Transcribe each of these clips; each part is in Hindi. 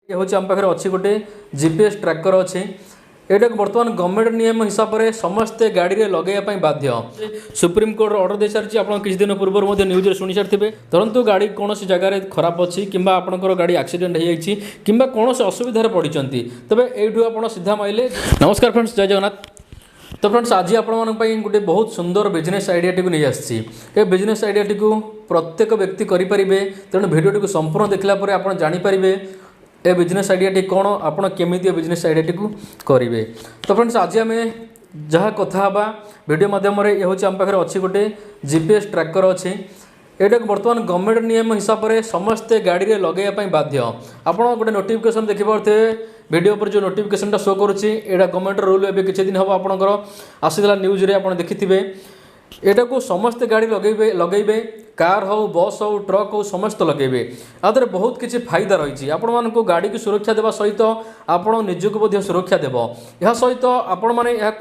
ये हूँ आम पाखे अच्छी गोटे जीपीएस ट्रैकर अच्छे यहाँ बर्तमान गवर्नमेंट नियम हिसाब से समस्ते गाड़ी में लगेगा बाध्य सुप्रीम कोर्ट ऑर्डर दे सारी आप किसी दिन पूर्व न्यूज शुणी सारी धरतु गाड़ी कौन जगार खराब अच्छी कि आपंकर गाड़ी एक्सीडेंट हो जाए कि कौन असुविधार पड़ी तेज यू आप सीधा माइले। नमस्कार फ्रेंड्स, जय जगन्नाथ। तो फ्रेंड्स, आज आपण गोटे बहुत सुंदर बिजनेस आइडिया टी नहीं आसी बिजनेस आइडिया टी प्रत्येक व्यक्ति करेंगे। तेणु भिडियो टी संपूर्ण देखला आप जानीपारे ए बिजनेस आइडिया टी कौन आपड़ केमी बिजनेस आइडिया टी करेंगे। तो फ्रेंड्स, आज आम जहाँ कथा वीडियो माध्यम ये हूँ आम पाखे अच्छी गोटे जीपीएस ट्रैकर अच्छे यहाँ बर्तमान गवर्नमेंट नियम हिसाब से समस्ते गाड़ी में लगेगा बाध्य। आप गोटे नोटिफिकेशन देखिपे वीडियो पर जो नोटिफिकेशन शो करुँची यहाँ गवर्नमेंट रूल ए किसी दिन हम आपंकर आसीला न्यूज रे आप देखिथे यहाँ को समस्ते गाड़ी लगेबे कार हो बस हो ट्रक हो समस्त लगेबे। आदर बहुत किसी फायदा रही आपण मान गाड़ी की सुरक्षा देवा सहित आपण निजक सुरक्षा देव। यह सहित आपण मैंने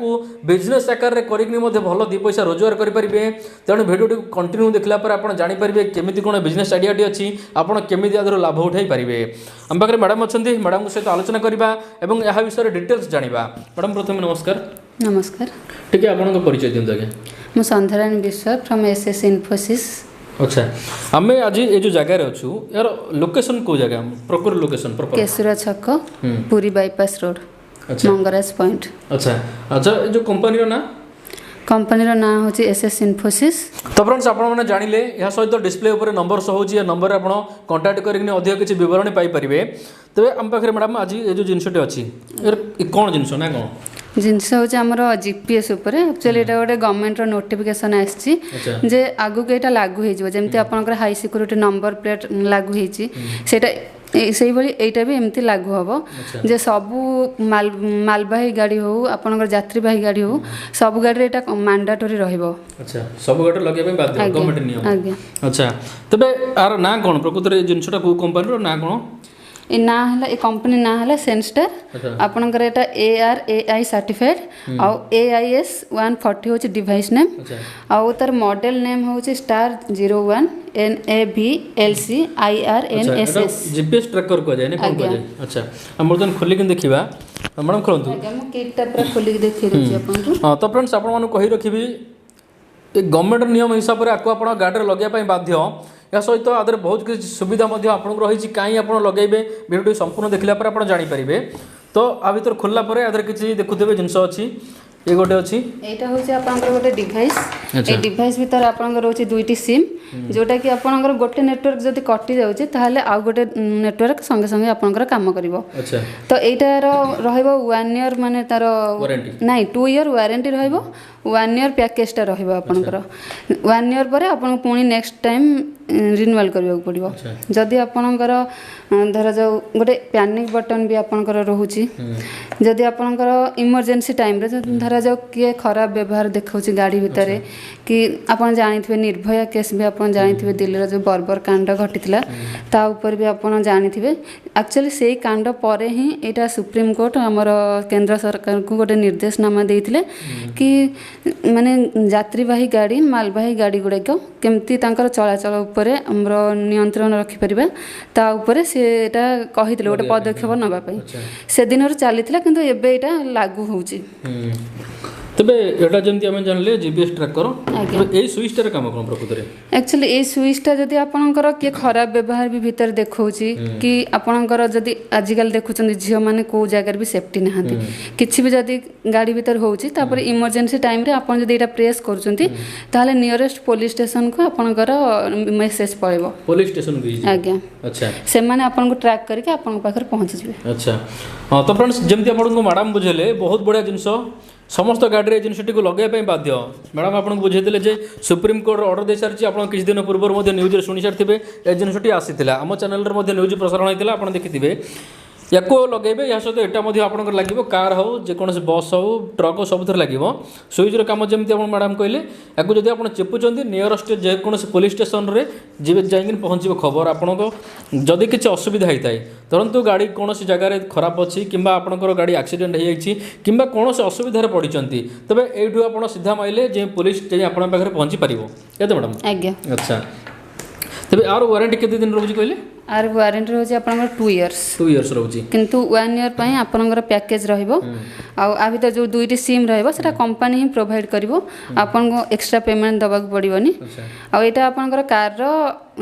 बिजनेस आकार में भल दी पैसा रोजगार करेंगे। तेणु भिडियो कंटिन्यू देखला आप जानीपारे केमी कौन बिजनेस आइडिया टी अच्छी आपड़ केमी लाभ उठाई पारे। आम पाखे मैडम अच्छा, मैडम सहित आलोचना करवा और यह विषय डिटेल्स जाना। मैडम प्रथम नमस्कार। नमस्कार। ठीक है, आपन परिचय दिंतु आगे। मु संध्याराणी विश्व फ्रॉम एसएस इन्फोसिस। अच्छा, आम आज ये जो जगह अच्छु यार लोकेशन को जगह प्रॉपर लोकेशन प्रॉपर केसुरा छक पुरी बाईपास रोड। अच्छा, मंगराज पॉइंट। अच्छा अच्छा, जो कंपनी रो ना कंपनी रो ना होची एसएस इन्फोसिस। तो फ्रेंड्स, आपण माने जानिले या सहित डिस्प्ले ऊपर नंबर शो होची, नंबर रे आपण कांटेक्ट करके अधिक किछि विवरण पाई परिबे। तबे हम पाखरे मैडम आज ये जो जिंसटे अछि यार कोन जिंस ना कोन जिनस हूँ आमर जीपीएस उपर एक्चुअली यहाँ गोटे गवर्नमेंट नोटिफिकेशन आसी जे आगु के लागू होमती आपंकर हाई सिक्योरिटी नंबर प्लेट लागू होटा से भी एमती लागू हम जे सबू मालवाही गाड़ी हो आपंकर यात्रीवाही गाड़ी हो सब गाड़ी यहाँ मैंडेटरी सब गाड़ी लगे गवर्नमेंट नियम। अच्छा, तबे आर ना कोन प्रकृत रे जिनसटा को कंपनी रो ना कोन ए ना है ए कंपनी ना है सेंस्टार आपनकर एटा ARAI सर्टिफाइड आउ AIS 140 होची डिवाइस नेम आउ तार मॉडल नेम होची star 01 NAVLC IRNSS GPS tracker को जाय ने कोन को जाय। अच्छा, हम बर्तन खोली के देखिबा मैडम खोलंतु हम किटटा पूरा खोली के देखि रहछि आपन को। हां, तो फ्रेंड्स आपन मानु कहि रखिबी गवर्नमेंट नियम हिसाब से आपको गाड़ी लगे बाध्य। या सहित आदर बहुत किसी सुविधा आपको रही कहीं आप लगे भिडियो संपूर्ण देखला आप जानीपारे। तो आ भर खोलला आदर किसी देखुवे जिनस अच्छी ये गोटे अच्छी एटा होची आपनकर गोटे डिवाइस। ए डिवाइस भीतर आपनकर रोची दुईटी सिम जोटा कि आपनकर गोटे नेटवर्क जदी कटि जाउची ताहले आ गोटे नेटवर्क संगे संगे आपनकर काम करिवो। अच्छा, तो एटा रहइबो 1 ईयर माने तार वारंटी नाही 2 ईयर वारंटी रहइबो। 1 ईयर पैकेज टा रहइबो आपनकर 1 ईयर पर आपन पुनी नेक्स्ट टाइम रिन्यूअल करबा पड़िबो। जदी आपनकर धर जाऊ गोटे पैनिक बटन भी आपनकर रहउची जदी आपनकर इमरजेंसी टाइम रे धर जाऊ किए खराब व्यवहार देखाउची गाड़ी भितर कि आपन जानिथिबे निर्भया केस भी आपन जानिथिबे दिल्ली जो बर्बर कांड घटितला ता ऊपर भी आपन जानिथिबे। एक्चुअली सेही कांड परे ही एटा सुप्रीम कोर्ट हमर केंद्र सरकार को गोटे निर्देशनामा देइथिले कि माने यात्रीवाही गाड़ी मालवाही गाड़ी गुड़ाक केमती तांकर चलाचल उपरे हमरो नियंत्रण रखि परिबा ता उपरे सेटा कहिथिले गोटे पदक्षेप नबा पई से दिन चलीथिला किंतु एबे एटा लागू होउची। तबे एटा जंती हम जानले जीपीएस ट्रैकर ए स्विचटार काम कोन प्रकृत रे एक्चुअली ए स्विचटा जदी आपनकर के खराब व्यवहार भी भीतर देखौची कि आपनकर जदी आजिकल देखुचंदी झियो माने को जगह भी सेफ्टी नहांती किछि भी जदी गाड़ी भीतर होउची तापर इमरजेंसी टाइम रे आपन जदी एटा प्रेस करचंती ताले नियरेस्ट पुलिस स्टेशन को आपनकर मेसेज पळेबो पुलिस स्टेशन भी। आज्ञा, अच्छा, से माने आपन को ट्रैक करके आपन पाखर पहुंच जिवे। अच्छा, हां, तो फ्रेंड्स जेमती आपन को मैडम बुझेले बहुत बढ़िया जिंस समस्त गाड़ी जिनसटी को लगे बाध्य। मैडम आपको बुझेदे जे सुप्रीम कोर्ट ऑर्डर दे सारी आप किसी दिन पूर्व न्यूज शुणी सारी ए जिनसटी आसीला आम चैनल न्यूज प्रसारण होता आप देखिथे या लगे या सहित यहाँ आप लगे कार हो जेकोसी बस हो ट्रक हो सब लगे सुइच कम जमी आप मैडम कहले या जब आप चिपुंट नियरेस्ट जेकोसी पुलिस स्टेशन रे जाइए पहुँच खबर आपको जदि किसी असुविधा होता है धरतु गाड़ी कौन जगार खराब अच्छी कि आपंकर गाड़ी एक्सीडेंट हो जाए कि कौन असुविधार पड़ी तेज यू आप सीधा माइले जो पुलिस आप पहुँची पार ये तो मैडम। अच्छा, तेज यार वारंटी केते दिन रोज कहले आर वारंटी रोचे आपनकर 2 इयर्स 2 इयर्स रोची किंतु 1 इयर पई आपनकर पैकेज रहइबो आ भीतर जो दुईटी सिम रहइबो सेटा कंपनी ही प्रोवाइड करिवो आपन को एक्स्ट्रा पेमेंट दबाक पड़िबोनी आ एटा आपनकर कार रो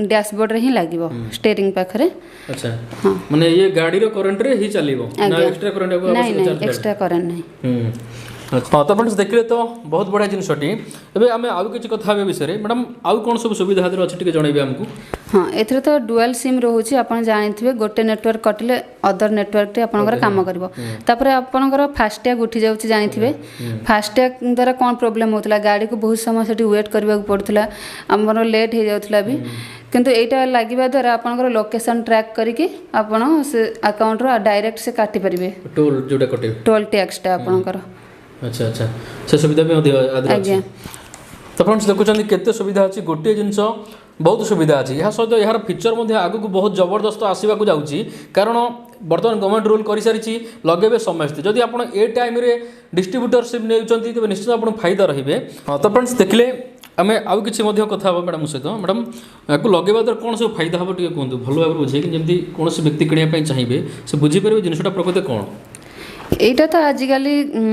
डैशबोर्ड रे ही लागिवो स्टीयरिंग पाखरे। अच्छा हां माने ये गाड़ी रो करंट रे ही चलीबो ना एक्स्ट्रा करंट को आवश्यक चार्ज एक्स्ट्रा करंट नहीं। हाँ तो फ्रेंड्स देखिले तो बहुत बढ़िया जिनसटी एबे आमे आउ किछि कथा हे विषय रे मैडम आउ कोन सब सुविधा दर अछि टिके जणैबे हमकु। हाँ एथरे तो डुअल सिम रहउछि आपण जानिथिबे गोटे नेटवर्क कटिले अदर नेटवर्क रे आपनकर काम करबो तापरे आपनकर फास्टैग उठी जाउछि जानिथिबे फास्टैग द्वारा कोन प्रॉब्लम होतला गाड़ी को बहुत समय सेठी वेट करबा पड़थला हमर लेट हे जाउथला भी किंतु एटा लागिबा द्वारा आपनकर लोकेशन ट्रैक करिके आपण से अकाउंट रो डायरेक्ट से काटि परिबे टोल जोटा कटे टोल टैक्स टा आपनकर। अच्छा अच्छा से सुविधा भी आदि तो फ्रेंड्स देखुଛନ୍ତି केते सुविधा अछि गोटे जिंस बहुत सुविधा अछि या सहित यार फीचर मध्ये आगु को बहुत जबरदस्त आसीबा को जाउची कारण वर्तमान गवर्नमेंट रूल करि सारिची लगेबे समस्त जदि आपण ए टाइम रे डिस्ट्रीब्यूटरशिप नेउचंती तबे निश्चित आपण फायदा रहिबे। तो फ्रेंड्स देखले आमे आउ किछि मध्ये कथा हो मैडम सहित मैडम याकु लगेबा तर कोन सब फायदा हो टिके कोंतु भलो भाबे बुझे कि जेंति कोनोसी व्यक्ति किनिया पय चाहिबे से बुझी परबे जिनसटा प्रकृति कोन एटा तो आजिकल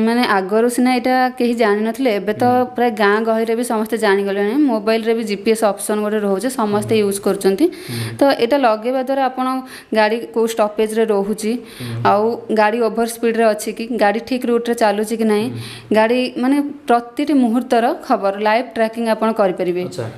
माने आगर सिना एटा कहीं जानि नथिले एबे तो प्राय गाँ गहरी रे भी समस्त जानि गले मोबाइल रे भी जीपीएस ऑप्शन गोटे रोचे समस्त यूज करचंती तो एटा लगेबा द्वारा आपण गाड़ी को स्टॉपेज रे रहूची आउ गाड़ी ओवर स्पीड रे अछि कि गाड़ी ठीक रूट रे चालूची कि नाही गाड़ी माने प्रतिटी मुहूर्तर खबर लाइव ट्रैकिंग आपण करि परिबे। अच्छा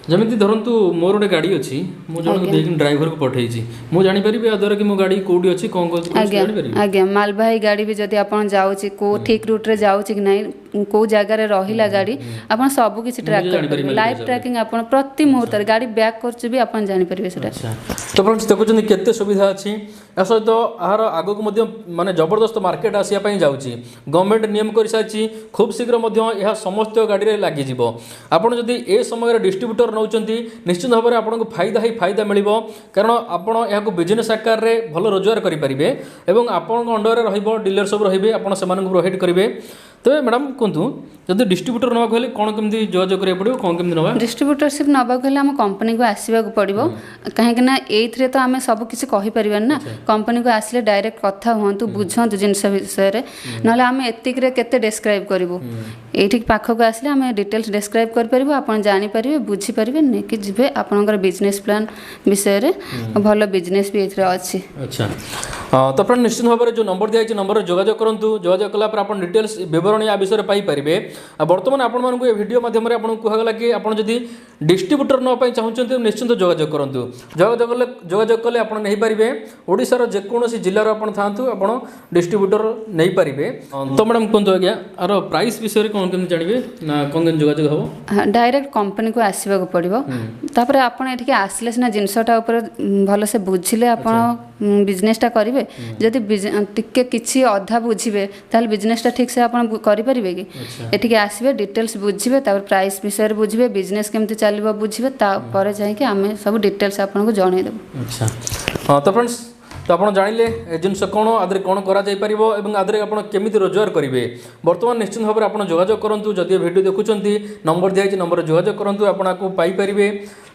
जमिति धरंतु मोर गोटे गाड़ी अछि मु जण देख ड्राइवर को पठै छी मु जानि परिबे अदर कि मो गाड़ी कोडी अछि कोन कोन जानि परिबे। आज्ञा मालवाही गाड़ी भी जदि आपण जाउची को ठीक रूट रे जाउची कि नाही को जगह रे रहिला गाड़ी आपण सब किछि ट्रैक कर परिबे लाइव ट्रैकिंग आपण प्रति मुहूर्त गाड़ी बैक करछु भी आपण जानि परिबे सेटा। अच्छा तो फ्रेंड्स देखुଛନ୍ତି केते सुविधा अछि या सहित आहार आगो को मध्य माने जबरदस्त मार्केट आसिया पई जाउची गवर्नमेंट नियम करि साची खूब शीघ्र मध्य यह समस्त गाड़ी रे लागि जिवो आपण जदि ए समय रे डिस्ट्रीब्यूटर नौचंती निश्चित भाव में आपको फायदा ही फायदा मिलिबो कारण आपण याको बिजनेस आकार रे भलो रोजगार करि परिबे एवं आपण अंडर रे रहइबो डीलर सब रहिबे आपण समान को प्रोवाइड करिवे। तो मैडम कहतु जदि डिस्ट्रीब्यूटर नवा कहले कोन केमदी जोजो करे पड़िबो कोन केमदी नवा डिस्ट्रीब्यूटरशिप नवा कहले हम कंपनी को आसीबा को पड़िबो काहे कि ना एथरे तो हमें सब किछि कहि परिबन ना कंपनी को आसीले डायरेक्ट कथा होंतु बुझंतु जिंस विषय रे नले हम एतिक रे केते डिस्क्राइब करबो एठी पाख को आसीले हम डिटेल्स डिस्क्राइब कर परिबो आपण जानि परिबे बुझी परिबे ने कि जिबे आपनकर बिजनेस प्लान विषय रे भलो बिजनेस भी एथरे अछि। अच्छा तो फ्रेंड निश्चित भाव में जो नंबर दिया नंबर रे जोगाजोग करंतु जोगाजोग कला पर आपण डिटेल्स विवरण या विषय पाई परिबे। वर्तमान आपण मानकु ए वीडियो माध्यम रे आपण कहगला कि आपण जदि डिस्ट्रीब्यूटर न पाई चाहउछन्ते निश्चित जोगाजोग करंतु जोगाजोग कले आपण नै परिबे ओडिसा रो जे कोनोसी जिल्ला रो आपण थांतु आपण डिस्ट्रीब्यूटर नै परिबे। तो मैडम कोन तो गया आरो प्राइस विषय रे कोन केम जानिबे ना कोन केन जोगाजोग हबो डायरेक्ट कंपनी को आसीबा को पड़िबो तापर आपण एठिके आसले सिना जिंसटा ऊपर भलो से बुझिले आपण बिजनेसटा करिवे जदि टिके किछि अधा बुझिबे ताल बिजनेसटा ठीक से आपण करि परिबे कि एठिके आसीबे डिटेल्स बुझिबे तापर प्राइस विषय रे बुझिबे बिजनेस केमति चलिबो बुझिबे तापर जाय कि हमें सब डिटेल्स आपण को जणै देबो। अच्छा हां तो फ्रेंड्स तो आप जानिले जिनस कौन आदि कौन करा जाय परिबो एवं आदि आप केमिति रोजगार करेंगे वर्तमान निश्चित भाव में आप जोगाजोग करूँ जदि वीडियो देखुंत नंबर दिखाई नंबर जोगाजोग करूँ आपको पाइपर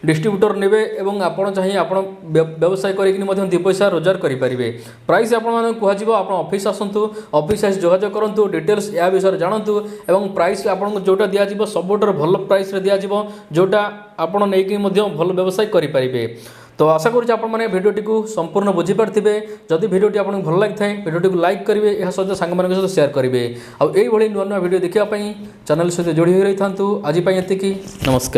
डिस्ट्रीब्यूटर नेबे एवं आपड़ चाहिए आप व्यवसाय करके दि पैसा रोजगार करेंगे। प्राइस आपको कहुव आप ऑफिस आसतु ऑफिस आस जोगाजोग करूँ डिटेल्स या विषय जानतु एवं प्राइस आपको जोटा दिज्व सबुठ भल प्राइस दिज्व जोटा आपड़ नहीं भल व्यवसाय करेंगे। तो आशा करुँच आपने भिडियोटी को संपूर्ण बुझीपारे जदि भिडियोटी आपको भल लगी था भिडियोटी को लाइक करेंगे यह सहित सांग सहित शेयर करेंगे आउ यही नुआ नुआ भिडियो देखापी चैनल सहित जोड़ी रही था आज एतिकी नमस्कार।